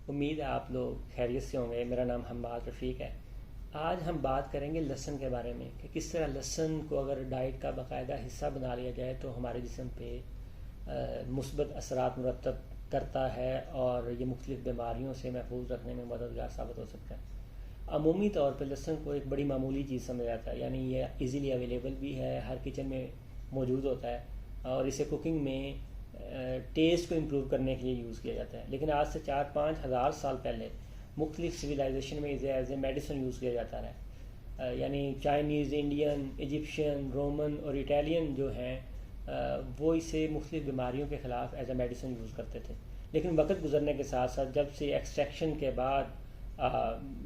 امید ہے آپ لوگ خیریت سے ہوں گے۔ میرا نام حماد رفیق ہے۔ آج ہم بات کریں گے لہسن کے بارے میں کہ کس طرح لہسن کو اگر ڈائٹ کا باقاعدہ حصہ بنا لیا جائے تو ہمارے جسم پہ مثبت اثرات مرتب کرتا ہے اور یہ مختلف بیماریوں سے محفوظ رکھنے میں مددگار ثابت ہو سکتا ہے۔ عمومی طور پہ لہسن کو ایک بڑی معمولی چیز سمجھا جاتا ہے، یعنی یہ ایزیلی اویلیبل بھی ہے، ہر کچن میں موجود ہوتا ہے اور اسے کوکنگ میں ٹیسٹ کو امپروو کرنے کے لیے یوز کیا جاتا ہے۔ لیکن آج سے 4-5 ہزار سال پہلے مختلف سویلائزیشن میں اسے ایز اے میڈیسن یوز کیا جاتا رہا، یعنی چائنیز، انڈین، ایجپشین، رومن اور اٹالین جو ہیں وہ اسے مختلف بیماریوں کے خلاف ایز اے میڈیسن یوز کرتے تھے۔ لیکن وقت گزرنے کے ساتھ ساتھ جب سے ایکسٹریکشن کے بعد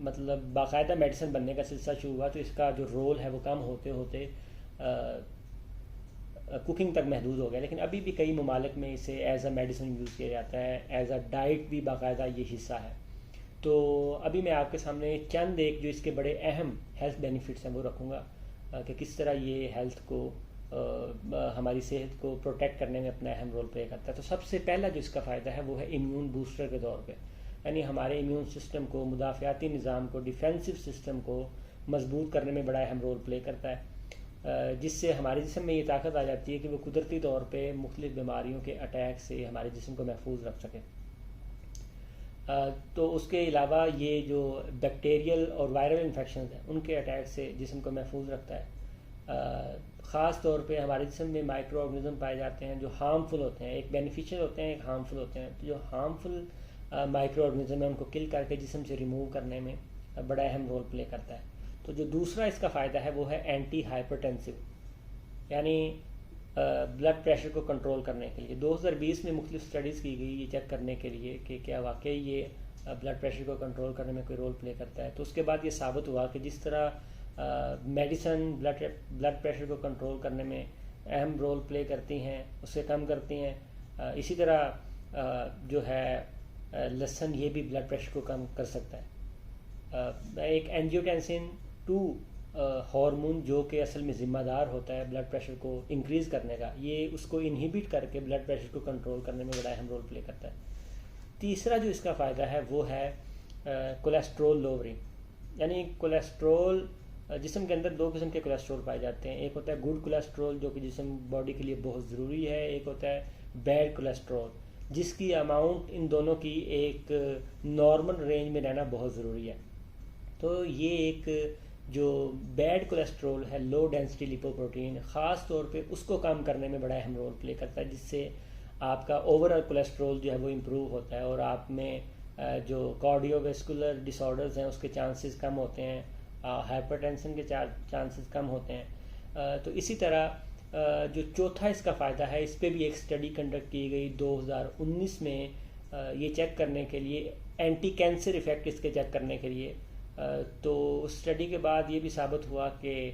مطلب باقاعدہ میڈیسن بننے کا سلسلہ شروع ہوا تو اس کا جو رول ہے وہ کم ہوتے ہوتے کوکنگ تک محدود ہو گیا۔ لیکن ابھی بھی کئی ممالک میں اسے ایز اے میڈیسن یوز کیا جاتا ہے، ایز اے ڈائٹ بھی باقاعدہ یہ حصہ ہے۔ تو ابھی میں آپ کے سامنے چند ایک جو اس کے بڑے اہم ہیلتھ بینیفٹس ہیں وہ رکھوں گا کہ کس طرح یہ ہیلتھ کو ہماری صحت کو پروٹیکٹ کرنے میں اپنا اہم رول پلے کرتا ہے۔ تو سب سے پہلا جو اس کا فائدہ ہے وہ ہے امیون بوسٹر کے طور پہ، یعنی ہمارے امیون سسٹم کو، مدافعاتی نظام کو، ڈیفینسو سسٹم کو مضبوط کرنے میں بڑا اہم رول پلے کرتا ہے، جس سے ہمارے جسم میں یہ طاقت آ جاتی ہے کہ وہ قدرتی طور پہ مختلف بیماریوں کے اٹیک سے ہمارے جسم کو محفوظ رکھ سکے۔ تو اس کے علاوہ یہ جو بیکٹیریل اور وائرل انفیکشنز ہیں ان کے اٹیک سے جسم کو محفوظ رکھتا ہے۔ خاص طور پہ ہمارے جسم میں مائکرو آرگنزم پائے جاتے ہیں جو ہارمفل ہوتے ہیں، ایک بینیفیشیل ہوتے ہیں، ایک ہارمفل ہوتے ہیں۔ تو جو ہارمفل مائکرو آرگنزم ہیں ان کو کل کر کے جسم سے ریموو کرنے میں بڑا اہم رول پلے کرتا ہے۔ تو جو دوسرا اس کا فائدہ ہے وہ ہے اینٹی ہائپرٹینسو، یعنی بلڈ پریشر کو کنٹرول کرنے کے لیے۔ 2020 میں مختلف اسٹڈیز کی گئی یہ چیک کرنے کے لیے کہ کیا واقعی یہ بلڈ پریشر کو کنٹرول کرنے میں کوئی رول پلے کرتا ہے۔ تو اس کے بعد یہ ثابت ہوا کہ جس طرح میڈیسن بلڈ پریشر کو کنٹرول کرنے میں اہم رول پلے کرتی ہیں، اس سے کم کرتی ہیں، اسی طرح جو ہے لہسن یہ بھی بلڈ پریشر کو کم کر سکتا ہے۔ ایک اینجیوٹینسن 2 ہارمون جو کہ اصل میں ذمہ دار ہوتا ہے بلڈ پریشر کو انکریز کرنے کا، یہ اس کو انہیبٹ کر کے بلڈ پریشر کو کنٹرول کرنے میں بڑا اہم رول پلے کرتا ہے۔ تیسرا جو اس کا فائدہ ہے وہ ہے کولیسٹرول لوورنگ، یعنی کولیسٹرول جسم کے اندر 2 قسم کے کولیسٹرول پائے جاتے ہیں، ایک ہوتا ہے گڈ کولیسٹرول جو کہ جسم باڈی کے لیے بہت ضروری ہے، ایک ہوتا ہے بیڈ کولیسٹرول جس کی اماؤنٹ ان دونوں کی ایک نارمل رینج میں رہنا بہت ضروری ہے۔ تو یہ ایک جو بیڈ کولیسٹرول ہے، لو ڈینسٹی لیپوپروٹین، خاص طور پہ اس کو کم کرنے میں بڑا اہم رول پلے کرتا ہے، جس سے آپ کا اوور آل کولیسٹرول جو ہے وہ امپروو ہوتا ہے اور آپ میں جو کارڈیو ویسکولر ڈس آرڈرز ہیں اس کے چانسز کم ہوتے ہیں، ہائپر ٹینشن کے چانسز کم ہوتے ہیں۔ تو اسی طرح جو چوتھا اس کا فائدہ ہے، اس پہ بھی ایک اسٹڈی کنڈکٹ کی گئی 2019 میں یہ چیک کرنے کے لیے، اینٹی کینسر ایفیکٹ اس کے چیک کرنے کے لیے۔ تو اس اسٹڈی کے بعد یہ بھی ثابت ہوا کہ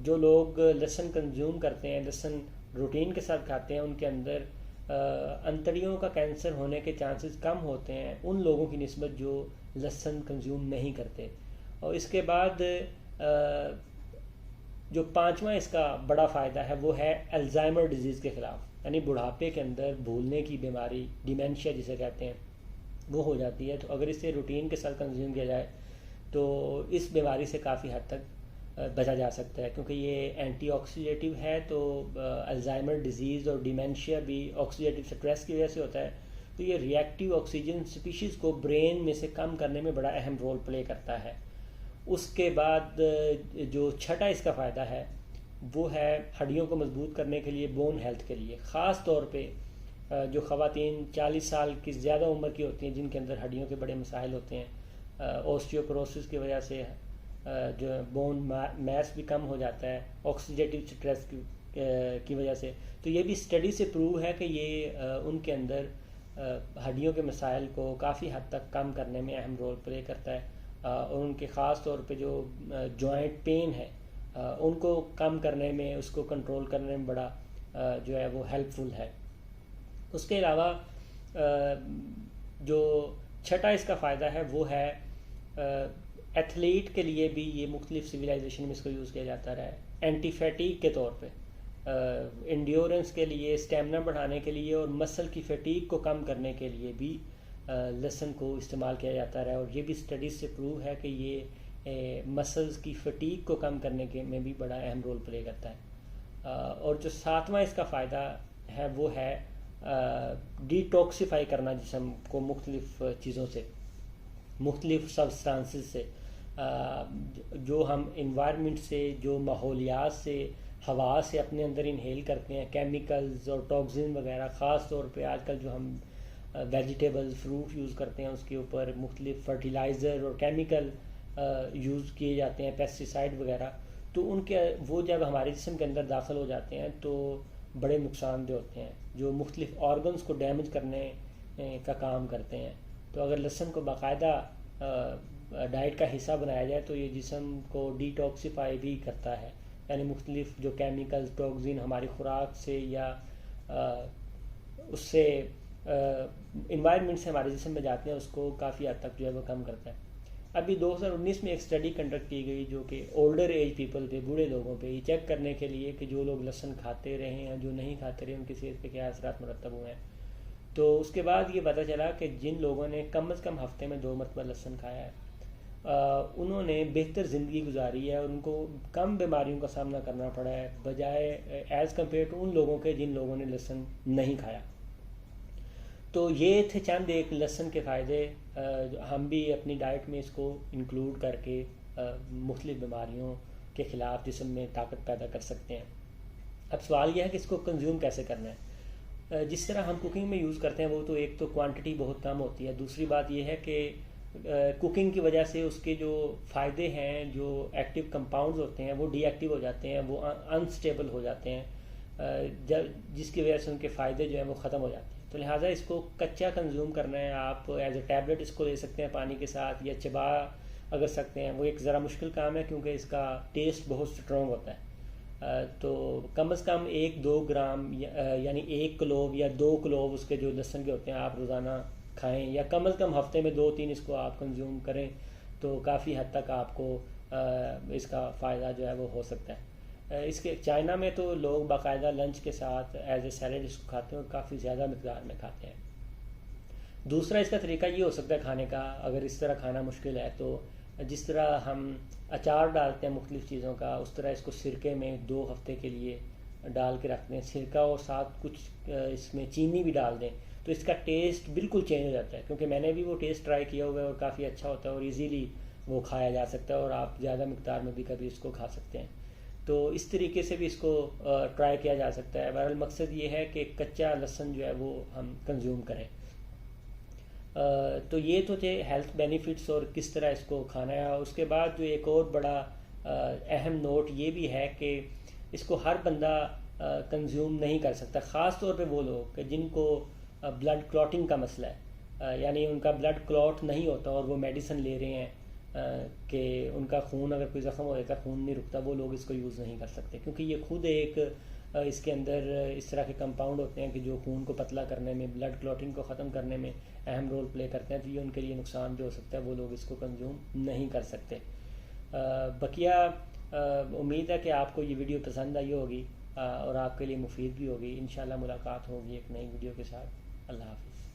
جو لوگ لہسن کنزیوم کرتے ہیں، لہسن روٹین کے ساتھ کھاتے ہیں، ان کے اندر انتڑیوں کا کینسر ہونے کے چانسز کم ہوتے ہیں ان لوگوں کی نسبت جو لہسن کنزیوم نہیں کرتے۔ اور اس کے بعد جو پانچواں اس کا بڑا فائدہ ہے وہ ہے الزائمر ڈیزیز کے خلاف، یعنی بڑھاپے کے اندر بھولنے کی بیماری، ڈیمینشیا جسے کہتے ہیں، وہ ہو جاتی ہے۔ تو اگر اسے روٹین کے ساتھ کنزیوم کیا جائے تو اس بیماری سے کافی حد تک بچا جا سکتا ہے، کیونکہ یہ اینٹی آکسیڈیٹیو ہے۔ تو الزائمر ڈیزیز اور ڈیمینشیا بھی آکسیڈیٹیو سٹریس کی وجہ سے ہوتا ہے، تو یہ ری ایکٹیو آکسیجن سپیشیز کو برین میں سے کم کرنے میں بڑا اہم رول پلے کرتا ہے۔ اس کے بعد جو چھٹا اس کا فائدہ ہے وہ ہے ہڈیوں کو مضبوط کرنے کے لیے، بون ہیلتھ کے لیے، خاص طور پہ جو خواتین 40 سال کی زیادہ عمر کی ہوتی ہیں جن کے اندر ہڈیوں کے بڑے مسائل ہوتے ہیں، اوسٹیوپروسس کی وجہ سے جو بون میس بھی کم ہو جاتا ہے، آکسیڈیٹیو سٹریس کی وجہ سے۔ تو یہ بھی اسٹڈی سے پروو ہے کہ یہ ان کے اندر ہڈیوں کے مسائل کو کافی حد تک کم کرنے میں اہم رول پلے کرتا ہے، اور ان کے خاص طور پہ جو جوائنٹ پین ہے ان کو کم کرنے میں، اس کو کنٹرول کرنے میں بڑا جو ہے وہ ہیلپ فل ہے۔ اس کے علاوہ جو چھٹا اس کا فائدہ ہے وہ ہے ایتھلیٹ کے لیے بھی، یہ مختلف سویلائزیشن میں اس کو یوز کیا جاتا رہا ہے اینٹی فیٹیگ کے طور پہ، انڈیورنس کے لیے، اسٹیمنا بڑھانے کے لیے اور مسل کی فیٹیگ کو کم کرنے کے لیے بھی لہسن کو استعمال کیا جاتا رہا ہے، اور یہ بھی اسٹڈیز سے پروو ہے کہ یہ مسلز کی فٹیگ کو کم کرنے کے میں بھی بڑا اہم رول پلے کرتا ہے۔ اور جو ساتواں اس کا فائدہ ہے وہ ہے ڈیٹاکسیفائی کرنا جسم کو مختلف چیزوں سے، مختلف سبسٹانسز سے، جو ہم انوائرمنٹ سے، جو ماحولیات سے، ہوا سے اپنے اندر انہیل کرتے ہیں، کیمیکلز اور ٹاکسن وغیرہ۔ خاص طور پہ آج کل جو ہم ویجیٹیبل فروٹ یوز کرتے ہیں اس کے اوپر مختلف فرٹیلائزر اور کیمیکل یوز کیے جاتے ہیں، پیسٹیسائڈ وغیرہ، تو ان کے وہ جب ہمارے جسم کے اندر داخل ہو جاتے ہیں تو بڑے نقصان دہ ہوتے ہیں، جو مختلف آرگنز کو ڈیمیج کرنے کا کام کرتے ہیں۔ تو اگر لہسن کو باقاعدہ ڈائٹ کا حصہ بنایا جائے تو یہ جسم کو ڈیٹاکسیفائی بھی کرتا ہے، یعنی مختلف جو کیمیکل ٹاکسن ہماری خوراک سے یا اس سے انوائرمنٹ سے ہمارے جسم میں جاتے ہیں اس کو کافی حد تک جو ہے وہ کم کرتا ہے۔ ابھی 2019 میں ایک اسٹڈی کنڈکٹ کی گئی جو کہ اولڈر ایج پیپل پہ، بوڑھے لوگوں پہ، یہ چیک کرنے کے لیے کہ جو لوگ لہسن کھاتے رہے ہیں، جو نہیں کھاتے رہے، ان کی صحت پہ کیا اثرات مرتب ہوئے ہیں۔ تو اس کے بعد یہ پتہ چلا کہ جن لوگوں نے کم از کم ہفتے میں 2 مرتبہ لہسن کھایا ہے انہوں نے بہتر زندگی گزاری ہے، اور ان کو کم بیماریوں کا سامنا کرنا پڑا ہے بجائے ایز کمپیئر ٹو ان لوگوں کے جن لوگوں نے لہسن نہیں کھایا۔ تو یہ تھے چند ایک لہسن کے فائدے، ہم بھی اپنی ڈائٹ میں اس کو انکلوڈ کر کے مختلف بیماریوں کے خلاف جسم میں طاقت پیدا کر سکتے ہیں۔ اب سوال یہ ہے کہ اس کو کنزیوم کیسے کرنا ہے۔ جس طرح ہم کوکنگ میں یوز کرتے ہیں وہ تو ایک تو کوانٹٹی بہت کم ہوتی ہے، دوسری بات یہ ہے کہ کوکنگ کی وجہ سے اس کے جو فائدے ہیں، جو ایکٹیو کمپاؤنڈز ہوتے ہیں وہ ڈی ایکٹیو ہو جاتے ہیں، وہ انسٹیبل ہو جاتے ہیں، جس کی وجہ سے ان کے فائدے جو ہیں وہ ختم ہو جاتے ہیں۔ تو لہٰذا اس کو کچا کنزیوم کرنا ہے، آپ ایز اے ٹیبلٹ اس کو لے سکتے ہیں پانی کے ساتھ، یا چبا اگر سکتے ہیں، وہ ایک ذرا مشکل کام ہے کیونکہ اس کا ٹیسٹ بہت سٹرونگ ہوتا ہے۔ تو کم از کم 1-2 گرام یعنی 1 کلوب یا 2 کلوب اس کے جو لہسن کے ہوتے ہیں آپ روزانہ کھائیں، یا کم از کم ہفتے میں 2-3 اس کو آپ کنزیوم کریں تو کافی حد تک آپ کو اس کا فائدہ جو ہے وہ ہو سکتا ہے۔ اس کے چائنا میں تو لوگ باقاعدہ لنچ کے ساتھ ایز اے سیلڈ اس کو کھاتے ہیں، اور کافی زیادہ مقدار میں کھاتے ہیں۔ دوسرا اس کا طریقہ یہ ہو سکتا ہے کھانے کا، اگر اس طرح کھانا مشکل ہے تو جس طرح ہم اچار ڈالتے ہیں مختلف چیزوں کا، اس طرح اس کو سرکے میں 2 ہفتے کے لیے ڈال کے رکھتے ہیں، سرکہ اور ساتھ کچھ اس میں چینی بھی ڈال دیں تو اس کا ٹیسٹ بالکل چینج ہو جاتا ہے، کیونکہ میں نے بھی وہ ٹیسٹ ٹرائی کیا ہوا ہے اور کافی اچھا ہوتا ہے، اور ایزیلی وہ کھایا جا سکتا ہے، اور آپ زیادہ مقدار میں بھی کبھی اس کو کھا سکتے ہیں۔ تو اس طریقے سے بھی اس کو ٹرائی کیا جا سکتا ہے۔ بہرحال مقصد یہ ہے کہ کچا لہسن جو ہے وہ ہم کنزیوم کریں۔ تو یہ تو تھے ہیلتھ بینیفٹس اور کس طرح اس کو کھانا ہے۔ اس کے بعد جو ایک اور بڑا اہم نوٹ یہ بھی ہے کہ اس کو ہر بندہ کنزیوم نہیں کر سکتا، خاص طور پہ وہ لوگ کہ جن کو بلڈ کلاٹنگ کا مسئلہ ہے، یعنی ان کا بلڈ کلاٹ نہیں ہوتا اور وہ میڈیسن لے رہے ہیں کہ ان کا خون اگر کوئی زخم ہو جاتا ہے، خون نہیں رکتا، وہ لوگ اس کو یوز نہیں کر سکتے، کیونکہ یہ خود ایک اس کے اندر اس طرح کے کمپاؤنڈ ہوتے ہیں کہ جو خون کو پتلا کرنے میں، بلڈ کلاٹنگ کو ختم کرنے میں اہم رول پلے کرتے ہیں، تو یہ ان کے لیے نقصان جو ہو سکتا ہے وہ لوگ اس کو کنزیوم نہیں کر سکتے۔ بقیہ امید ہے کہ آپ کو یہ ویڈیو پسند آئی ہوگی اور آپ کے لیے مفید بھی ہوگی۔ انشاءاللہ ملاقات ہوگی ایک نئی ویڈیو کے ساتھ۔ اللہ حافظ۔